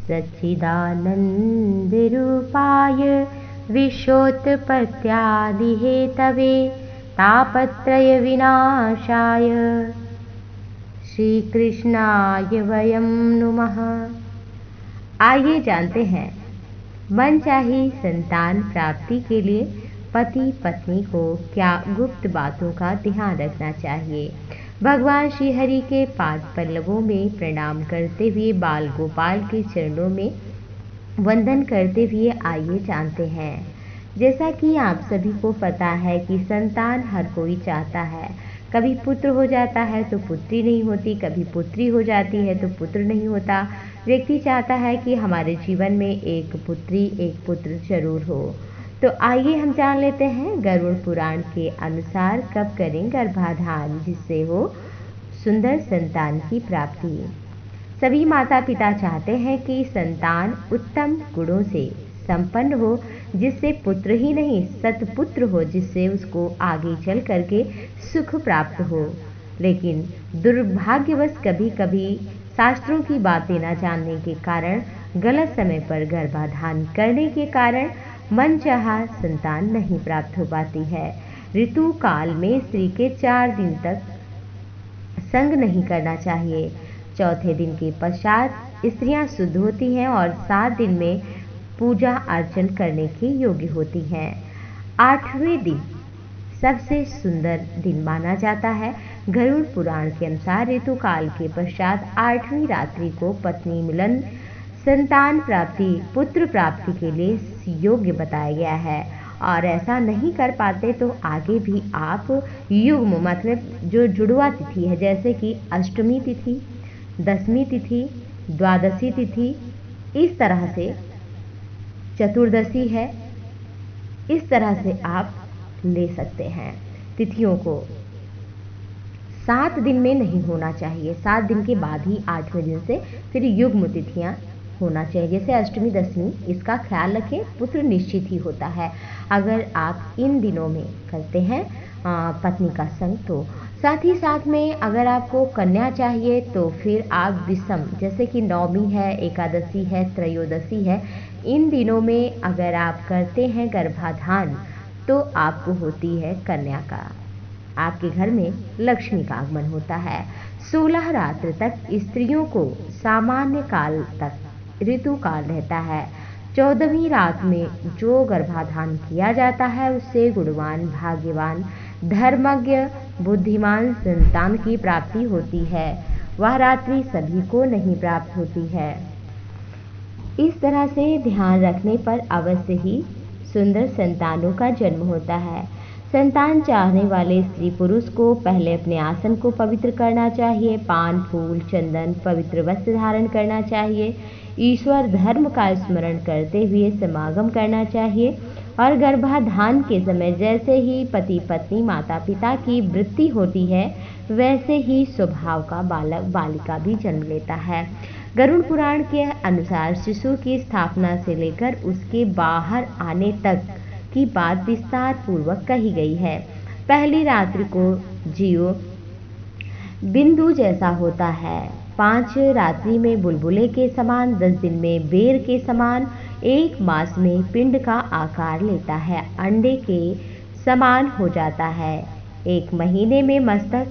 सच्चिदानन्दरूपाय विश्वोत्पत्त्यादिहेतवे तापत्रयविनाशाय श्रीकृष्णाय वयं नुमः। आइए जानते हैं मनचाही संतान प्राप्ति के लिए पति पत्नी को क्या गुप्त बातों का ध्यान रखना चाहिए। भगवान श्री हरि के पाद पल्लवों में प्रणाम करते हुए बाल गोपाल के चरणों में वंदन करते हुए आइए जानते हैं। जैसा कि आप सभी को पता है कि संतान हर कोई चाहता है। कभी पुत्र हो जाता है तो पुत्री नहीं होती, कभी पुत्री हो जाती है तो पुत्र नहीं होता। व्यक्ति चाहता है कि हमारे जीवन में एक पुत्री एक पुत्र जरूर हो। तो आइए हम जान लेते हैं गरुड़ पुराण के अनुसार कब करें गर्भाधान जिससे हो सुंदर संतान की प्राप्ति। सभी माता पिता चाहते हैं कि संतान उत्तम गुणों से संपन्न हो, जिससे पुत्र ही नहीं सत्पुत्र हो, जिससे उसको आगे चल करके सुख प्राप्त हो। लेकिन दुर्भाग्यवश कभी कभी शास्त्रों की बातें न जानने के कारण, गलत समय पर गर्भाधान करने के कारण मनचाहा संतान नहीं प्राप्त हो पाती है। ऋतु काल में स्त्री के 4 दिन तक संग नहीं करना चाहिए। चौथे दिन के पश्चात स्त्रियां शुद्ध होती हैं और 7 दिन में पूजा अर्चन करने के योग्य होती हैं। 8वें दिन सबसे सुंदर दिन माना जाता है। गरुड़ पुराण के अनुसार ऋतु काल के पश्चात 8वीं रात्रि को पत्नी मिलन संतान प्राप्ति पुत्र प्राप्ति के लिए योग्य बताया गया है। और ऐसा नहीं कर पाते तो आगे भी आप युग्म मतलब जो जुड़वा तिथि है, जैसे कि अष्टमी तिथि, 10वीं तिथि, द्वादशी तिथि, इस तरह से चतुर्दशी है, इस तरह से आप ले सकते हैं। तिथियों को 7 दिन में नहीं होना चाहिए, 7 दिन के बाद ही 8वें दिन से फिर युग्म तिथियां होना चाहिए। जैसे अष्टमी 10वीं, इसका ख्याल रखें, पुत्र निश्चित ही होता है अगर आप इन दिनों में करते हैं पत्नी का संग। तो साथ ही साथ में अगर आपको कन्या चाहिए तो फिर आप विषम, जैसे कि नवमी है, एकादशी है, त्रयोदशी है, इन दिनों में अगर आप करते हैं गर्भाधान तो आपको होती है कन्या का, आपके घर में लक्ष्मी का आगमन होता है। 16 रात्र तक स्त्रियों को सामान्य काल तक ऋतु काल रहता है। 14वीं रात में जो गर्भाधान किया जाता है उससे गुणवान, भाग्यवान, धर्मज्ञ, बुद्धिमान संतान की प्राप्ति होती है। वह रात्रि सभी को नहीं प्राप्त होती है। इस तरह से ध्यान रखने पर अवश्य ही सुंदर संतानों का जन्म होता है। संतान चाहने वाले स्त्री पुरुष को पहले अपने आसन को पवित्र करना चाहिए, पान, फूल, चंदन, पवित्र वस्त्र धारण करना चाहिए, ईश्वर धर्म का स्मरण करते हुए समागम करना चाहिए और गर्भाधान के समय जैसे ही पति पत्नी माता पिता की वृत्ति होती है वैसे ही स्वभाव का बालक बालिका भी जन्म लेता है। गरुड़ पुराण के अनुसार शिशु की स्थापना से लेकर उसके बाहर आने तक की बात विस्तार पूर्वक कही गई है। पहली रात्रि को जियो बिंदु जैसा होता है, 5 रात्रि में बुलबुले के समान, 10 दिन में बेर के समान, 1 मास में पिंड का आकार लेता है, अंडे के समान हो जाता है। 1 महीने में मस्तक,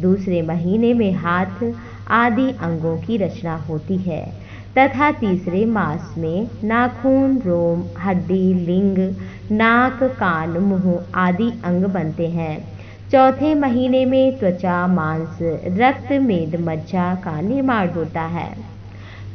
दूसरे महीने में हाथ आदि अंगों की रचना होती है तथा तीसरे मास में नाखून, रोम, हड्डी, लिंग, नाक, कान, मुंह आदि अंग बनते हैं। चौथे महीने में त्वचा, मांस, रक्त, मेद, मज्जा का निर्माण होता है।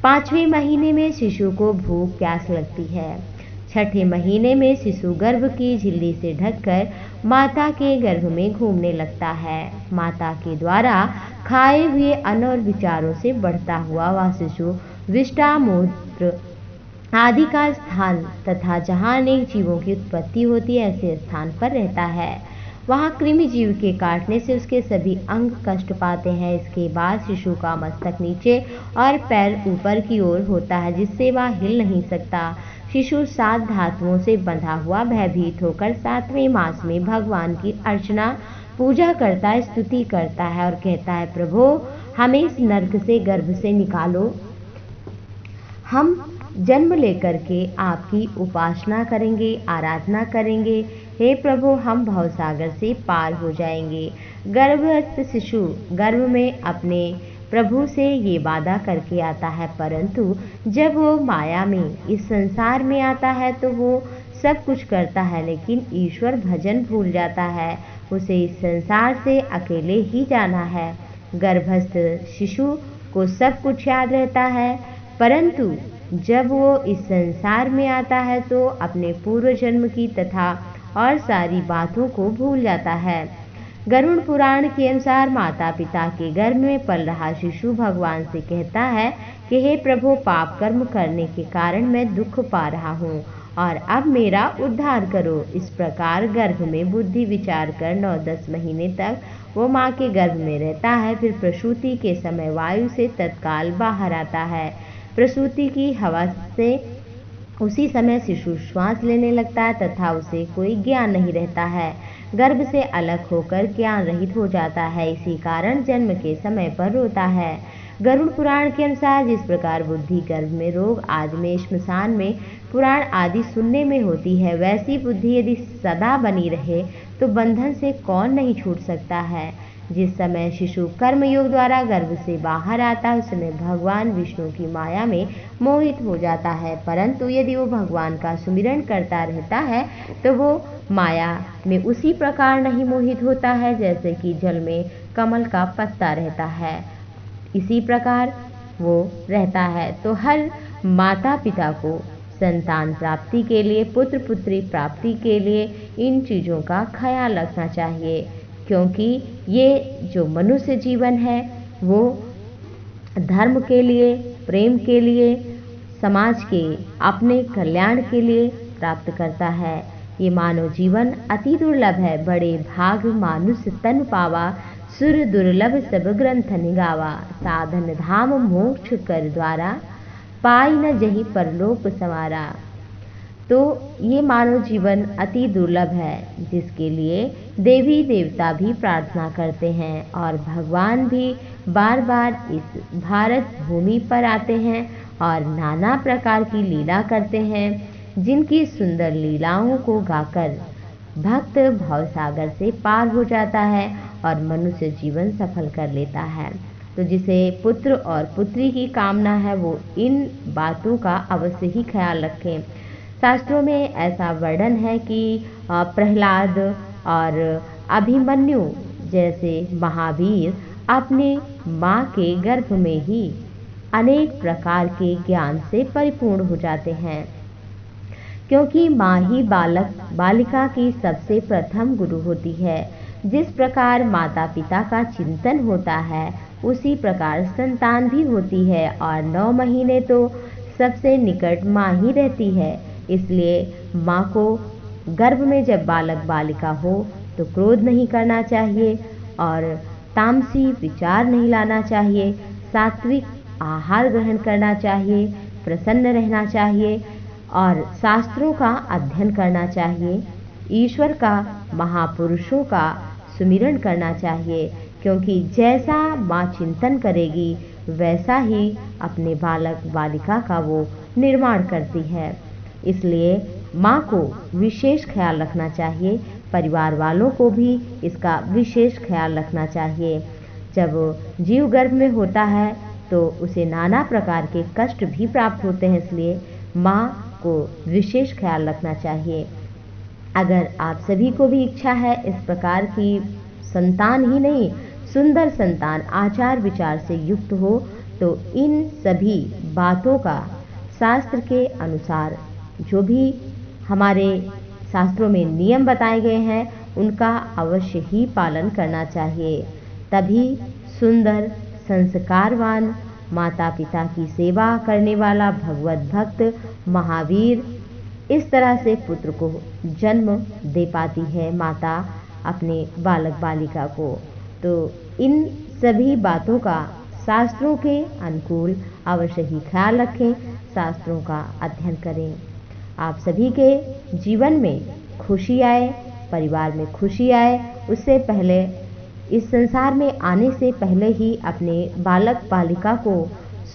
5वें महीने में शिशु को भूख प्यास लगती है। 6ठे महीने में शिशु गर्भ की झिल्ली से ढककर माता के गर्भ में घूमने लगता है। माता के द्वारा खाए हुए अन्न और विचारों से बढ़ता हुआ वह शिशु विष्टा, मूत्र आदि का स्थान तथा जहाँ अनेक जीवों की उत्पत्ति होती है ऐसे स्थान पर रहता है। वहाँ कृमि जीव के काटने से उसके सभी अंग कष्ट पाते हैं। इसके बाद शिशु का मस्तक नीचे और पैर ऊपर की ओर होता है जिससे वह हिल नहीं सकता। शिशु 7 धातुओं से बंधा हुआ भयभीत होकर 7वें मास में भगवान की अर्चना पूजा करता है, स्तुति करता है और कहता है, प्रभु हमें इस नरक से गर्भ से निकालो, हम जन्म लेकर के आपकी उपासना करेंगे, आराधना करेंगे। हे प्रभु, हम भवसागर से पार हो जाएंगे। गर्भस्थ शिशु गर्भ में अपने प्रभु से ये वादा करके आता है, परंतु जब वो माया में इस संसार में आता है तो वो सब कुछ करता है, लेकिन ईश्वर भजन भूल जाता है। उसे इस संसार से अकेले ही जाना है। गर्भस्थ शिशु को सब कुछ याद रहता है, परंतु जब वो इस संसार में आता है तो अपने पूर्व जन्म की तथा और सारी बातों को भूल जाता है। गरुड़ पुराण के अनुसार माता पिता के गर्भ में पल रहा शिशु भगवान से कहता है कि हे प्रभु, पाप कर्म करने के कारण मैं दुख पा रहा हूँ और अब मेरा उद्धार करो। इस प्रकार गर्भ में बुद्धि विचार कर 9-10 महीने तक वो माँ के गर्भ में रहता है। फिर प्रसूति के समय वायु से तत्काल बाहर आता है। प्रसूति की हवा से उसी समय शिशु श्वास लेने लगता है तथा उसे कोई ज्ञान नहीं रहता है। गर्भ से अलग होकर ज्ञान रहित हो जाता है, इसी कारण जन्म के समय पर रोता है। गरुड़ पुराण के अनुसार जिस प्रकार बुद्धि गर्भ में, रोग आज में, श्मशान में, पुराण आदि सुनने में होती है, वैसी बुद्धि यदि सदा बनी रहे तो बंधन से कौन नहीं छूट सकता है। जिस समय शिशु कर्मयोग द्वारा गर्भ से बाहर आता है, उस समय भगवान विष्णु की माया में मोहित हो जाता है, परंतु यदि वो भगवान का सुमिरन करता रहता है तो वो माया में उसी प्रकार नहीं मोहित होता है जैसे कि जल में कमल का पत्ता रहता है, इसी प्रकार वो रहता है। तो हर माता पिता को संतान प्राप्ति के लिए, पुत्र पुत्री प्राप्ति के लिए इन चीज़ों का ख्याल रखना चाहिए, क्योंकि ये जो मनुष्य जीवन है वो धर्म के लिए, प्रेम के लिए, समाज के अपने कल्याण के लिए प्राप्त करता है। ये मानव जीवन अति दुर्लभ है। बड़े भाग मानुष तन पावा, सुर दुर्लभ सब ग्रंथ निगावा। साधन धाम मोक्ष कर द्वारा, पाई न जही परलोक संवारा। तो ये मानव जीवन अति दुर्लभ है, जिसके लिए देवी देवता भी प्रार्थना करते हैं और भगवान भी बार बार इस भारत भूमि पर आते हैं और नाना प्रकार की लीला करते हैं, जिनकी सुंदर लीलाओं को गाकर भक्त भवसागर से पार हो जाता है और मनुष्य जीवन सफल कर लेता है। तो जिसे पुत्र और पुत्री की कामना है वो इन बातों का अवश्य ही ख्याल रखें। शास्त्रों में ऐसा वर्णन है कि प्रहलाद और अभिमन्यु जैसे महावीर अपने माँ के गर्भ में ही अनेक प्रकार के ज्ञान से परिपूर्ण हो जाते हैं, क्योंकि माँ ही बालक बालिका की सबसे प्रथम गुरु होती है। जिस प्रकार माता पिता का चिंतन होता है उसी प्रकार संतान भी होती है, और 9 महीने तो सबसे निकट माँ ही रहती है। इसलिए माँ को गर्भ में जब बालक बालिका हो तो क्रोध नहीं करना चाहिए और तामसी विचार नहीं लाना चाहिए, सात्विक आहार ग्रहण करना चाहिए, प्रसन्न रहना चाहिए और शास्त्रों का अध्ययन करना चाहिए, ईश्वर का, महापुरुषों का सुमिरन करना चाहिए, क्योंकि जैसा माँ चिंतन करेगी वैसा ही अपने बालक बालिका का वो निर्माण करती है। इसलिए माँ को विशेष ख्याल रखना चाहिए, परिवार वालों को भी इसका विशेष ख्याल रखना चाहिए। जब जीव गर्भ में होता है तो उसे नाना प्रकार के कष्ट भी प्राप्त होते हैं, इसलिए माँ को विशेष ख्याल रखना चाहिए। अगर आप सभी को भी इच्छा है इस प्रकार की संतान ही नहीं, सुंदर संतान आचार विचार से युक्त हो, तो इन सभी बातों का शास्त्र के अनुसार जो भी हमारे शास्त्रों में नियम बताए गए हैं उनका अवश्य ही पालन करना चाहिए। तभी सुंदर, संस्कारवान, माता पिता की सेवा करने वाला भगवत भक्त महावीर इस तरह से पुत्र को जन्म दे पाती है माता अपने बालक बालिका को। तो इन सभी बातों का शास्त्रों के अनुकूल अवश्य ही ख्याल रखें, शास्त्रों का अध्ययन करें। आप सभी के जीवन में खुशी आए, परिवार में खुशी आए, उससे पहले इस संसार में आने से पहले ही अपने बालक बालिका को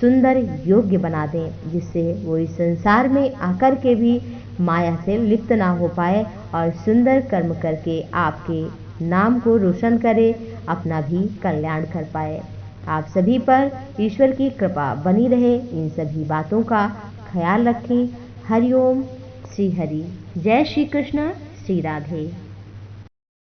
सुंदर योग्य बना दें, जिससे वो इस संसार में आकर के भी माया से लिप्त ना हो पाए और सुंदर कर्म करके आपके नाम को रोशन करे, अपना भी कल्याण कर पाए। आप सभी पर ईश्वर की कृपा बनी रहे, इन सभी बातों का ख्याल रखें। हरिओम श्री हरि। जय श्री कृष्ण। श्री राधे।